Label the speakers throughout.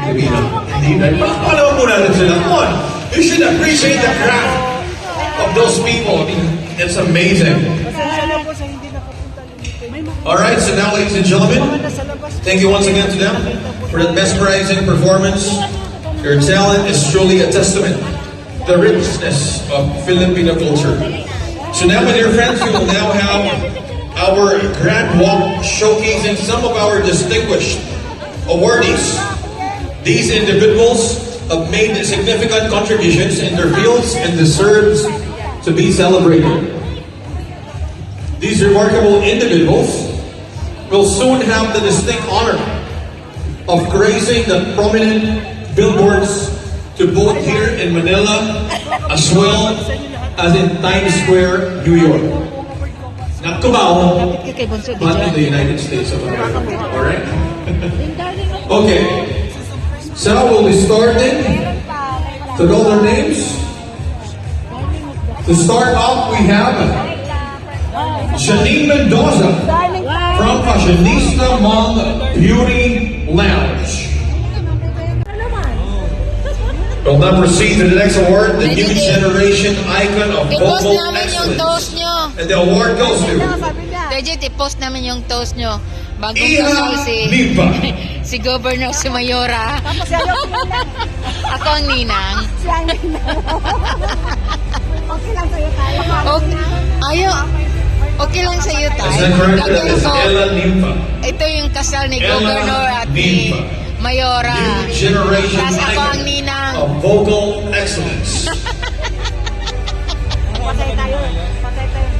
Speaker 1: Palakpakan po natin sila. Come on. You should appreciate the craft of those people. I mean, it's amazing. Alright, so now ladies and gentlemen, thank you once again to them for that mesmerizing performance. Your talent is truly a testament to the richness of Filipino culture. So now, my dear friends, we will now have our grand walk showcasing some of our distinguished awardees. These individuals have made significant contributions in their fields and deserves to be celebrated. These remarkable individuals will soon have the distinct honor of gracing the prominent billboards to both here in Manila as well as in Times Square, New York. Not Cubao, but in the United States of America. Alright? Okay. So we'll be starting to know their names. To start off, we have Janine Mendoza from Fashionista Mall Beauty Lounge. We'll now proceed to the next award, the New Generation Icon of Vocal Excellence. And the award goes to
Speaker 2: Legit, i-post namin yung toast nyo. Bagong
Speaker 1: Iha
Speaker 2: kasal
Speaker 1: Lipa.
Speaker 2: si Governor, si Mayora. Ako ang ninang.
Speaker 3: Siya ang ninang. Okay lang sa'yo tayo.
Speaker 2: Okay lang sa'yo tayo.
Speaker 1: Is that correct? That is Ella Lipa.
Speaker 2: Ito yung kasal ni
Speaker 1: Ella
Speaker 2: Governor at ni
Speaker 1: Lipa.
Speaker 2: Mayora.
Speaker 1: New Generation
Speaker 2: Tapos ako ang
Speaker 1: Icon
Speaker 2: ninang.
Speaker 1: of Vocal Excellence.
Speaker 3: Patay tayo. Patay tayo.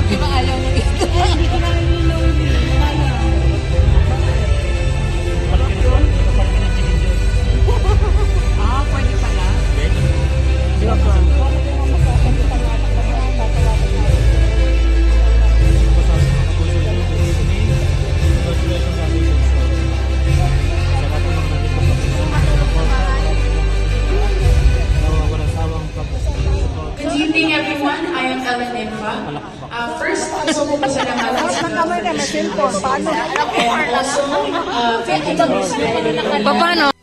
Speaker 2: Di ba ayaw mo ito?
Speaker 3: Hindi ko namin
Speaker 2: Pwede pala.
Speaker 4: Good evening, everyone. I am Ellen Infa. First, gusto ko po salamatan sa
Speaker 3: Kamay na may cellphone. Paano?
Speaker 4: and also,
Speaker 2: Paano?